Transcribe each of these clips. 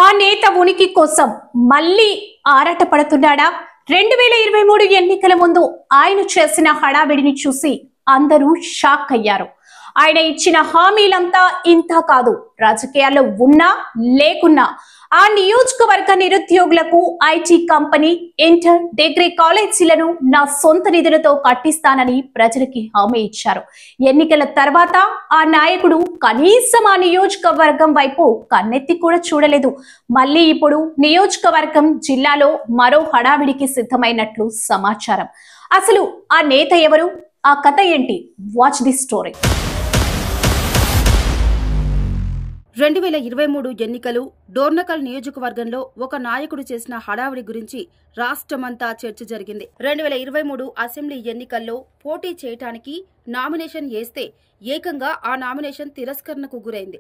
ఆ నేత ఉనికి కోసం మళ్ళీ ఆరాటపడుతున్నాడా? 2023 ఎన్నికల ముందు ఆయన చేసిన హడావిడిని చూసి అందరూ షాక్ అయ్యారు. ఆయన ఇచ్చిన హామీలంతా ఇంత కాదు. రాజకీయాల్లో ఉన్నా లేకున్నా ఆ నియోజకవర్గ నిరుద్యోగులకు ఐటీ కంపెనీ, ఇంటర్, డిగ్రీ కాలేజీలను నా సొంత నిధులతో కట్టిస్తానని ప్రజలకి హామీ ఇచ్చారు. ఎన్నికల తర్వాత ఆ నాయకుడు కనీసం ఆ నియోజకవర్గం వైపు కన్నెత్తి కూడా చూడలేదు. మళ్ళీ ఇప్పుడు నియోజకవర్గం, జిల్లాలో మరో హడావిడికి సిద్ధమైనట్లు సమాచారం. అసలు ఆ నేత ఎవరు? ఆ కథ ఏంటి? Watch the story. 2023 ఎన్నికలు డోర్నకల్ నియోజకవర్గంలో ఒక నాయకుడు చేసిన హడావిడి గురించి రాష్ట్రమంతా చర్చ జరిగింది. 2023 అసెంబ్లీ ఎన్నికల్లో పోటీ చేయటానికి నామినేషన్ వేస్తే ఏకంగా ఆ నామినేషన్ తిరస్కరణకు గురైంది.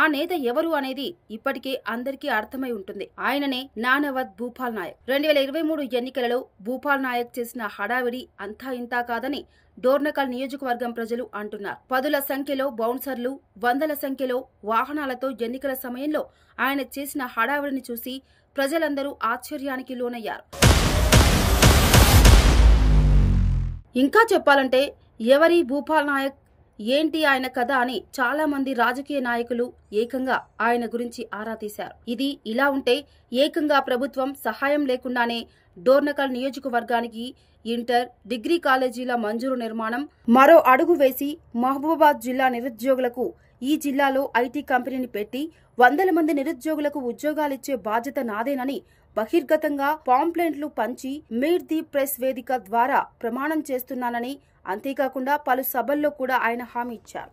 ఆ నేత ఎవరు అనేది ఇప్పటికే అందరికీ అర్థమై ఉంటుంది. ఆయననే నానవత్ భూపాల్ నాయక్. 2023 ఎన్నికలలో భూపాల్ నాయక్ చేసిన హడావిడి అంతా ఇంతా కాదని డోర్నకల్ నియోజకవర్గం ప్రజలు అంటున్నారు. పదుల సంఖ్యలో బౌన్సర్లు, వందల సంఖ్యలో వాహనాలతో ఎన్నికల సమయంలో ఆయన చేసిన హడావిడిని చూసి ప్రజలందరూ ఆశ్చర్యానికి లోనయ్యారు. ఇంకా చెప్పాలంటే ఎవరి భూపాల్ నాయక్, ఏంటి ఆయన కథ అని చాలా మంది రాజకీయ నాయకులు ఏకంగా ఆయన గురించి ఆరా తీశారు. ఇది ఇలా ఉంటే ఏకంగా ప్రభుత్వం సహాయం లేకుండానే డోర్నకల్ నియోజకవర్గానికి ఇంటర్, డిగ్రీ కాలేజీల మంజూరు నిర్మాణం మరో అడుగు వేసి మహబూబాబాద్ జిల్లా నిరుద్యోగులకు ఈ జిల్లాలో ఐటీ కంపెనీని పెట్టి వందల మంది నిరుద్యోగులకు ఉద్యోగాలిచ్చే బాధ్యత నాదేనని బహిర్గతంగా పాంప్లెంట్లు పంచి మీట్ ది ప్రెస్ వేదిక ద్వారా ప్రమాణం చేస్తున్నానని, అంతేకాకుండా పలు సభల్లో కూడా ఆయన హామీ ఇచ్చారు.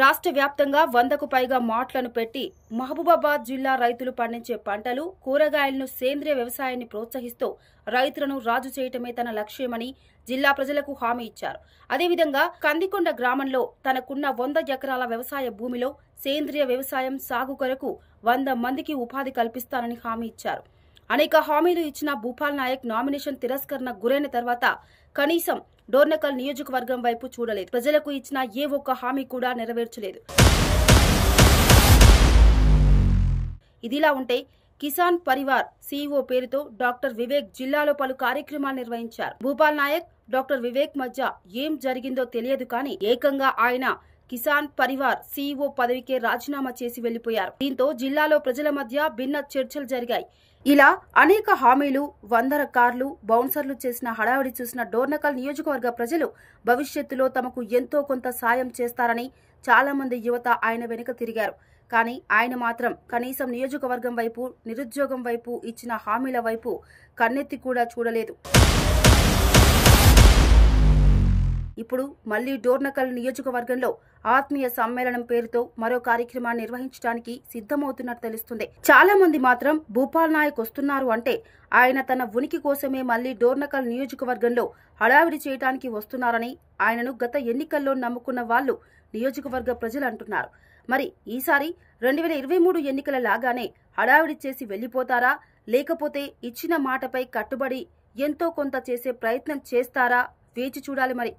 రాష్ట్ర వ్యాప్తంగా 100కు పైగా మార్ట్లను పెట్టి మహబూబాబాద్ జిల్లా రైతులు పండించే పంటలు, కూరగాయలను సేంద్రియ వ్యవసాయాన్ని ప్రోత్సహిస్తూ రైతులను రాజు చేయటమే తన లక్ష్యమని జిల్లా ప్రజలకు హామీ ఇచ్చారు. అదేవిధంగా కందికొండ గ్రామంలో తనకున్న 100 ఎకరాల వ్యవసాయ భూమిలో సేంద్రియ వ్యవసాయం సాగు కొరకు 100 మందికి ఉపాధి కల్పిస్తానని హామీ ఇచ్చారు. అనేక హామీలు ఇచ్చిన భూపాల్ నాయక్ నామినేషన్ తిరస్కరణ గురైన తర్వాత కనీసం డోర్నకల్ నియోజకవర్గం వైపు చూడలేదు. ప్రజలకు ఇచ్చిన ఏ ఒక్క హామీ కూడా నెరవేర్చలేదు. ఇదిలా ఉంటే కిసాన్ పరివార్ సీఈఓ పేరుతో డాక్టర్ వివేక్ జిల్లాలో పలు కార్యక్రమాలు నిర్వహించారు. భూపాల్ నాయక్, డాక్టర్ వివేక్ మధ్య ఏం జరిగిందో తెలియదు కానీ ఏకంగా ఆయన కిసాన్ పరివార్ సీఈఓ పదవికే రాజీనామా చేసి వెళ్లిపోయారు. దీంతో జిల్లాలో ప్రజల మధ్య భిన్న చర్చలు జరిగాయి. ఇలా అనేక హామీలు, 100 కార్లు, బౌన్సర్లు చేసిన హడావిడి చూసిన డోర్నకల్ నియోజకవర్గ ప్రజలు భవిష్యత్తులో తమకు ఎంతో కొంత సాయం చేస్తారని చాలా మంది యువత ఆయన వెనుక తిరిగారు. కానీ ఆయన మాత్రం కనీసం నియోజకవర్గం వైపు, నిరుద్యోగం వైపు, ఇచ్చిన హామీల వైపు కన్నెత్తి కూడా చూడలేదు. ఇప్పుడు మళ్లీ డోర్నకల్ నియోజకవర్గంలో ఆత్మీయ సమ్మేళనం పేరుతో మరో కార్యక్రమాన్ని నిర్వహించడానికి సిద్ధమవుతున్నట్టు తెలుస్తుంది. చాలా మంది మాత్రం భూపాల్ నాయక్ వస్తున్నారు అంటే ఆయన తన ఉనికి కోసమే మళ్లీ డోర్నకల్ నియోజకవర్గంలో హడావిడి చేయడానికి వస్తున్నారని ఆయనను గత ఎన్నికల్లో నమ్ముకున్న వాళ్లు నియోజకవర్గ ప్రజలు అంటున్నారు. మరి ఈసారి 2023 ఎన్నికల లాగానే హడావిడి చేసి వెళ్లిపోతారా, లేకపోతే ఇచ్చిన మాటపై కట్టుబడి ఎంతో కొంత చేసే ప్రయత్నం చేస్తారా? వేచి చూడాలి మరి.